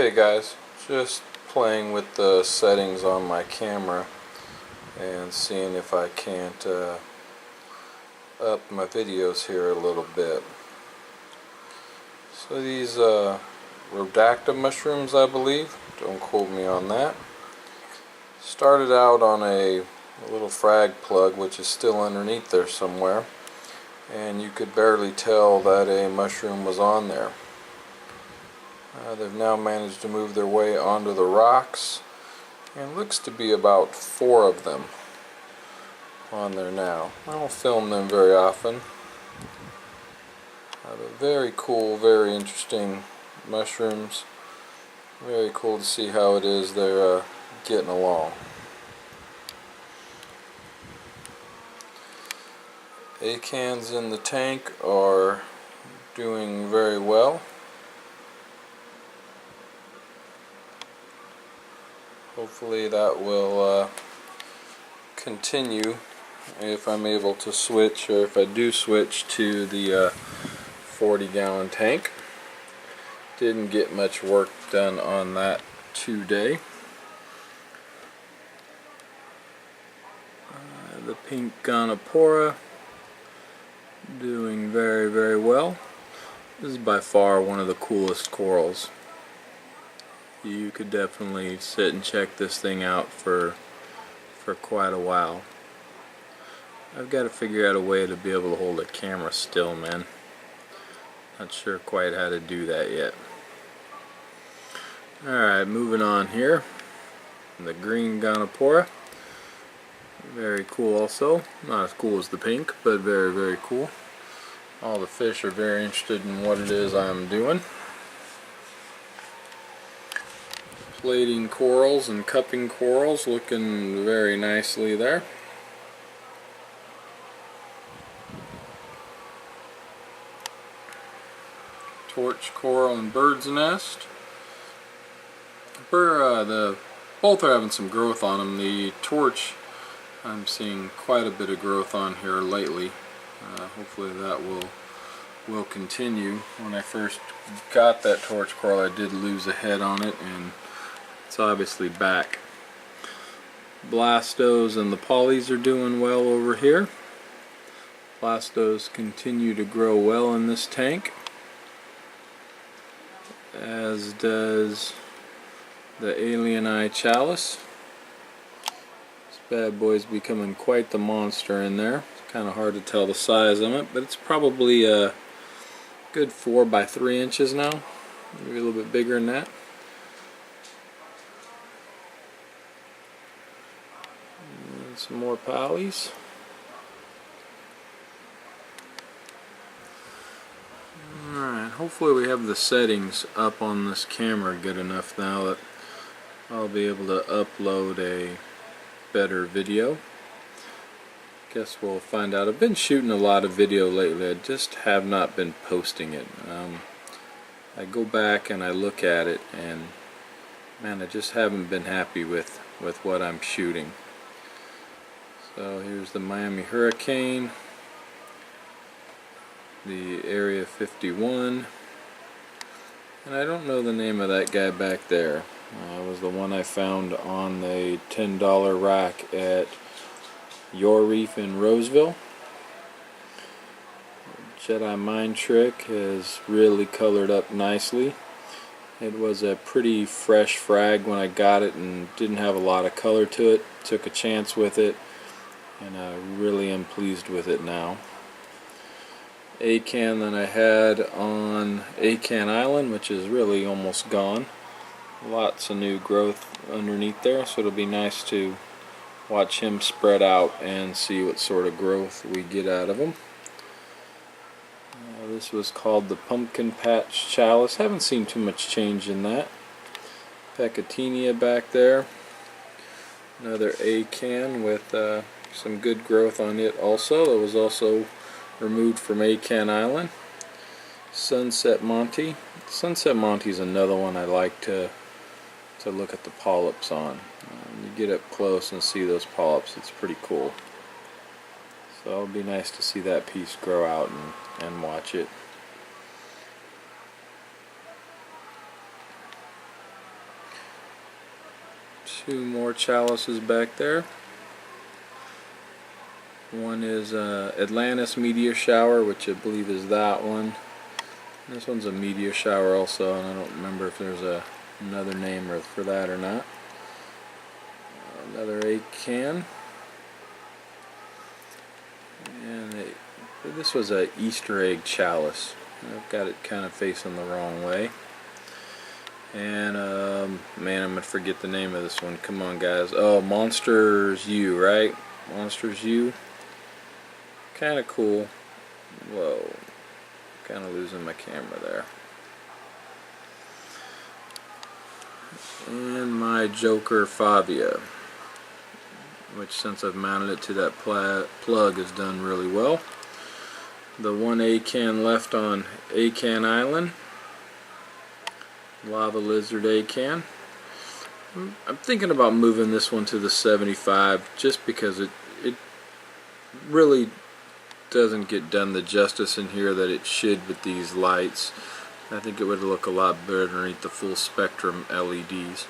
Hey guys, just playing with the settings on my camera and seeing if I can't up my videos here a little bit. So these rhodacta mushrooms, I believe, don't quote me on that, started out on a little frag plug which is still underneath there somewhere, and you could barely tell that a mushroom was on there. They've now managed to move their way onto the rocks, and looks to be about 4 of them on there now. I don't film them very often. But very cool, very interesting mushrooms. Very cool to see how it is they're getting along. Acans in the tank are doing very well. Hopefully that will continue if I'm able to switch, or if I do switch to the 40-gallon tank. Didn't get much work done on that today. The pink Gonapora doing very, very well. This is by far one of the coolest corals. You could definitely sit and check this thing out for quite a while. I've got to figure out a way to be able to hold a camera still, man. Not sure quite how to do that yet. Alright, moving on here. The green Gonapora. Very cool also. Not as cool as the pink, but very, very cool. All the fish are very interested in what it is I'm doing. Plating corals and cupping corals looking very nicely there. Torch coral and bird's nest. Both are having some growth on them. The torch, I'm seeing quite a bit of growth on here lately. Hopefully that will continue. When I first got that torch coral, I did lose a head on it, and it's obviously back. Blastos and the polys are doing well over here. Blastos continue to grow well in this tank, as does the alien eye chalice. This bad boy's becoming quite the monster in there. It's kind of hard to tell the size of it, but it's probably a good 4 by 3 inches now, maybe a little bit bigger than that. And some more polys. Alright, hopefully we have the settings up on this camera good enough now that I'll be able to upload a better video. Guess we'll find out. I've been shooting a lot of video lately, I just have not been posting it. I go back and I look at it, and man, I just haven't been happy with what I'm shooting. So here's the Miami Hurricane, the Area 51, and I don't know the name of that guy back there. It was the one I found on the $10 rack at your Reef in Roseville. Jedi Mind Trick has really colored up nicely. It was a pretty fresh frag when I got it and didn't have a lot of color to it. Took a chance with it, and I really am pleased with it now. Acan that I had on Acan Island, which is really almost gone. Lots of new growth underneath there, so it'll be nice to watch him spread out and see what sort of growth we get out of him. This was called the Pumpkin Patch Chalice. Haven't seen too much change in that. Pecatinia back there. Another Acan with some good growth on it also. It was also removed from Acan Island. Sunset Monty. Sunset Monty is another one I like to look at the polyps on. You get up close and see those polyps, it's pretty cool. So it'll be nice to see that piece grow out and watch it. Two more chalices back there. One is Atlantis meteor shower, which I believe is that one. This one's a meteor shower also, and I don't remember if there's another name for that or not. Another 8 can. And this was a Easter egg chalice. I've got it kind of facing the wrong way. And man, I'm gonna forget the name of this one. Come on, guys. Oh, Monsters U, right? Monsters U. Kind of cool. Whoa. Kind of losing my camera there. And my Joker Fabia, which since I've mounted it to that plug has done really well. The one A can left on A can Island. Lava Lizard A can. I'm thinking about moving this one to the 75 just because it really doesn't get done the justice in here that it should with these lights. I think it would look a lot better underneath the full spectrum LEDs,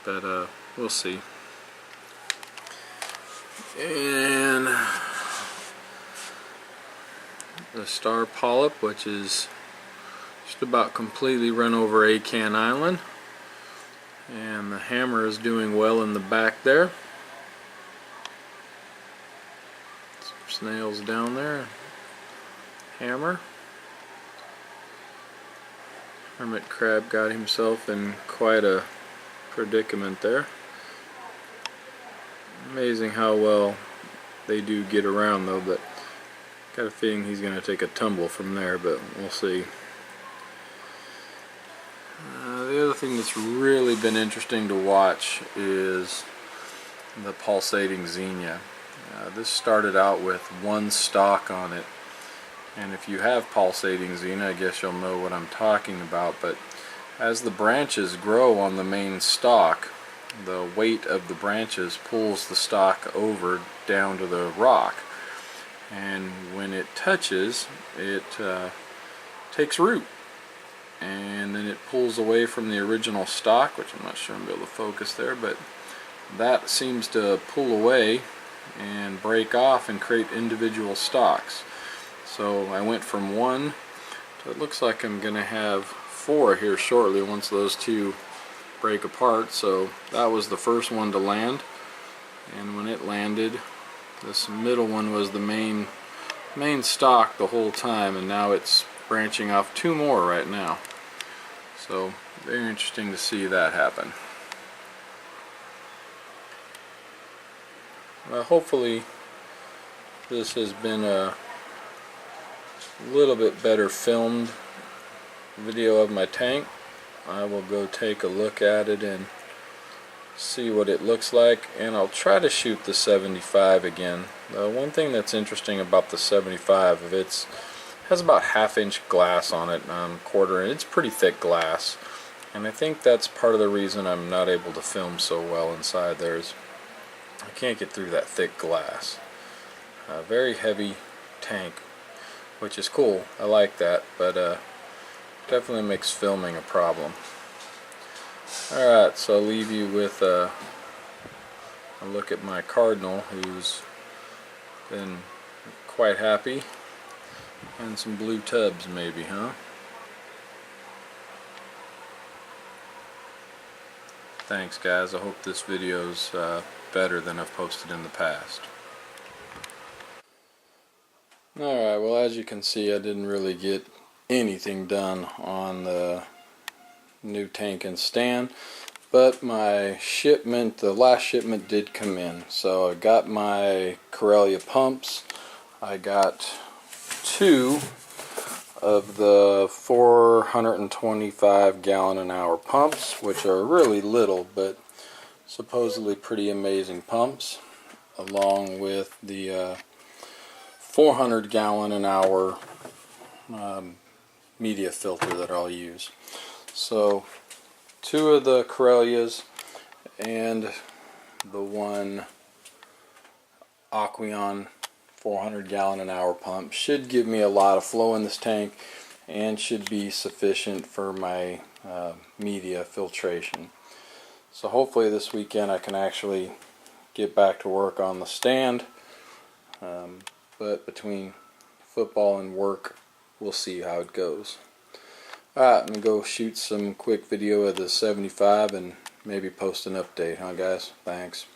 but we'll see. And the Star Polyp, which is just about completely run over A can Island, and the hammer is doing well in the back there. Snails down there. Hammer. Hermit crab got himself in quite a predicament there. Amazing how well they do get around though, but got a feeling he's going to take a tumble from there, but we'll see. The other thing that's really been interesting to watch is the pulsating Xenia. This started out with one stalk on it, and if you have pulsating Xenia, I guess you'll know what I'm talking about, but as the branches grow on the main stalk, the weight of the branches pulls the stalk over down to the rock, and when it touches, it takes root, and then it pulls away from the original stalk, which I'm not sure I'm able to focus there, but that seems to pull away and break off and create individual stalks. So I went from one to, it looks like I'm gonna have 4 here shortly once those two break apart. So that was the first one to land, and when it landed, this middle one was the main stalk the whole time, and now it's branching off 2 more right now. So very interesting to see that happen. Hopefully this has been a little bit better filmed video of my tank. I will go take a look at it and see what it looks like, and I'll try to shoot the 75 again. One thing that's interesting about the 75, it has about 1/2 inch glass on it, quarter, and it's pretty thick glass, and I think that's part of the reason I'm not able to film so well inside there is I can't get through that thick glass. Very heavy tank, which is cool. I like that, but definitely makes filming a problem. Alright, so I'll leave you with a look at my cardinal, who's been quite happy, and some blue tubs maybe, huh? Thanks guys, I hope this video's better than I've posted in the past. Alright, well, as you can see, I didn't really get anything done on the new tank and stand, but my shipment, the last shipment did come in. So I got my Corellia pumps. I got 2 of the 425 gallon an hour pumps, which are really little but supposedly pretty amazing pumps, along with the 400 gallon an hour media filter that I'll use. So 2 of the Corellias and the one Aqueon 400 gallon an hour pump should give me a lot of flow in this tank and should be sufficient for my media filtration. So very interesting to see that happen. Well, hopefully this has been a little bit better filmed video of my tank. I will go take a look at it and see what it looks like. The other thing that's interesting about the 75, it has about 1/2 inch glass on it, and I think that's part of the reason I'm not able to film so well inside there is I can't get through that thick glass. So very interesting to see that happen. So hopefully this weekend I can actually get back to work on the stand. But between football and work, we'll see how it goes. Alright, I'm going to go shoot some quick video of the 75 and maybe post an update, huh guys? Thanks.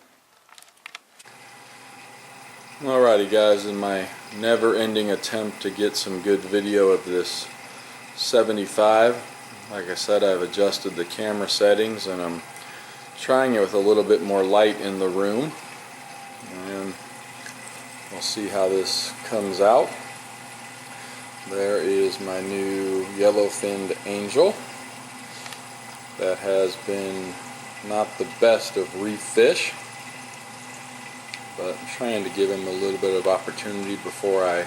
Alrighty guys, in my never-ending attempt to get some good video of this 75, like I said, I've adjusted the camera settings and I'm trying it with a little bit more light in the room, and we'll see how this comes out. There is my new yellow-finned angel that has been not the best of reef fish, but I'm trying to give him a little bit of opportunity before I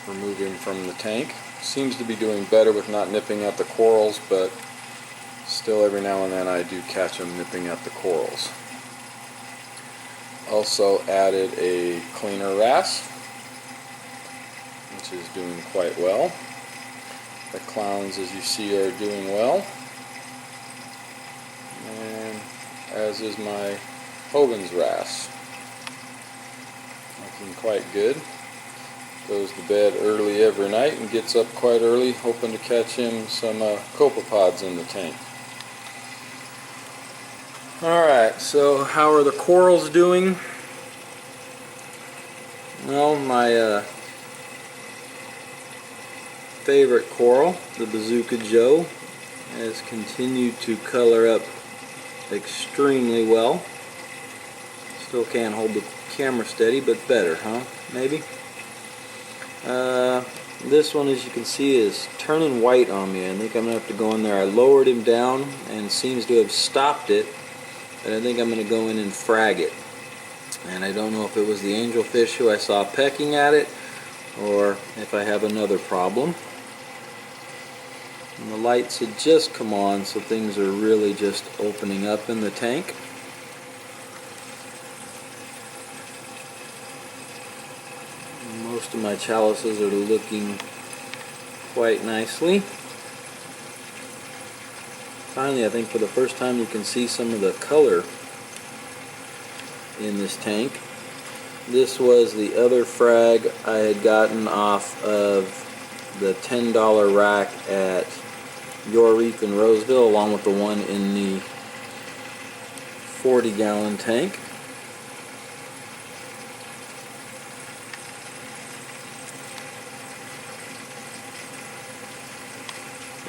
remove him from the tank. Seems to be doing better with not nipping at the corals, but still every now and then I do catch him nipping at the corals. Also added a cleaner wrasse, which is doing quite well. The clowns, as you see, are doing well, and as is my Hovins's wrasse, looking quite good. Goes to bed early every night and gets up quite early, hoping to catch him some copepods in the tank. Alright, so how are the corals doing? Well, my favorite coral, the Bazooka Joe, has continued to color up extremely well. Still can't hold the camera steady, but better, huh? Maybe? This one, as you can see, is turning white on me. I think I'm going to have to go in there. I lowered him down and seems to have stopped it, but I think I'm going to go in and frag it. And I don't know if it was the angelfish who I saw pecking at it, or if I have another problem. And the lights had just come on, so things are really just opening up in the tank. Most of my chalices are looking quite nicely. Finally, I think for the first time you can see some of the color in this tank. This was the other frag I had gotten off of the $10 rack at Your Reef in Roseville, along with the one in the 40-gallon tank.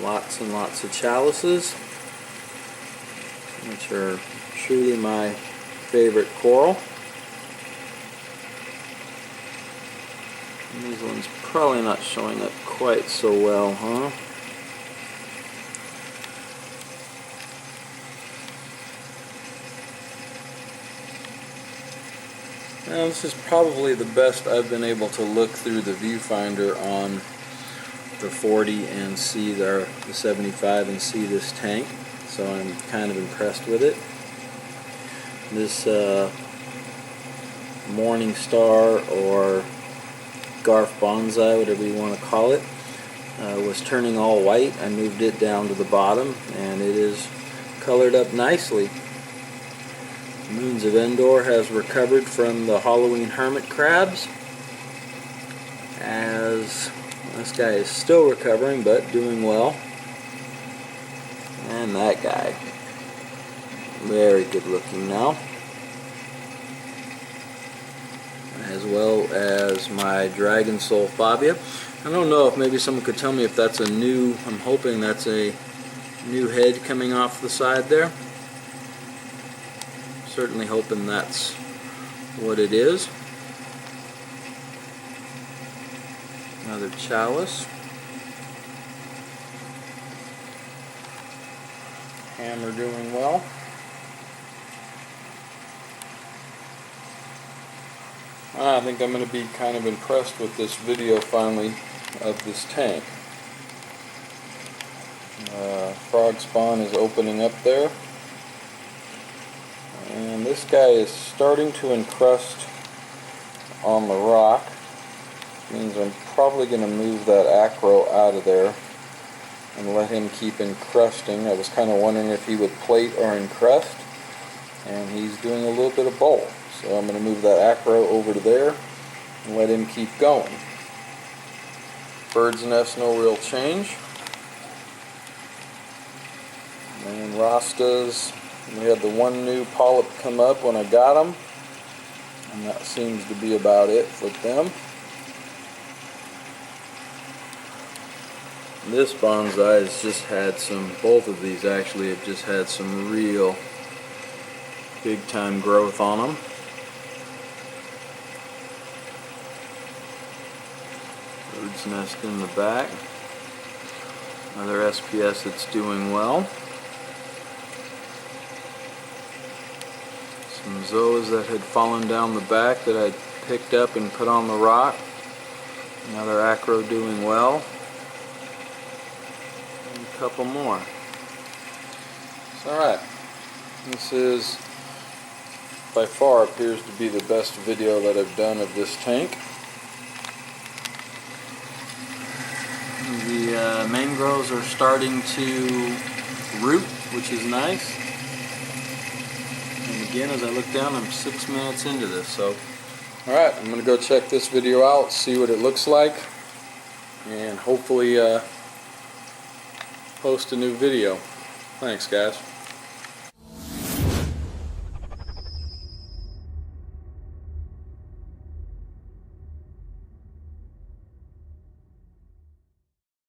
Lots and lots of chalices, which are truly my favorite coral. And these ones probably not showing up quite so well, huh? Now, this is probably the best I've been able to look through the viewfinder on the 40 and see the 75 and see this tank, so I'm kind of impressed with it. This Morning Star or Garf Bonsai, whatever you want to call it, was turning all white. I moved it down to the bottom and it is colored up nicely. Moons of Endor has recovered from the Halloween hermit crabs, as this guy is still recovering but doing well. And that guy, very good looking now. As well as my Dragon Soul Fabia. I don't know if maybe someone could tell me if that's a new, I'm hoping that's a new head coming off the side there. Certainly hoping that's what it is. Another chalice. Hammer doing well. I think I'm going to be kind of impressed with this video finally of this tank. Frog spawn is opening up there. And this guy is starting to encrust on the rock. Means I'm probably going to move that acro out of there and let him keep encrusting. I was kind of wondering if he would plate or encrust, and he's doing a little bit of both. So I'm going to move that acro over to there and let him keep going. Bird's nest, no real change. And Rastas, we had the one new polyp come up when I got them, and that seems to be about it with them. This bonsai has just had some, both of these actually have just had some real big time growth on them. Bird's nest in the back. Another SPS that's doing well. Some zoas that had fallen down the back that I picked up and put on the rock. Another acro doing well. And a couple more. Alright. This is by far appears to be the best video that I've done of this tank. The mangroves are starting to root, which is nice. And again, as I look down, I'm 6 minutes into this. So, alright, I'm going to go check this video out, see what it looks like, and hopefully post a new video. Thanks, guys.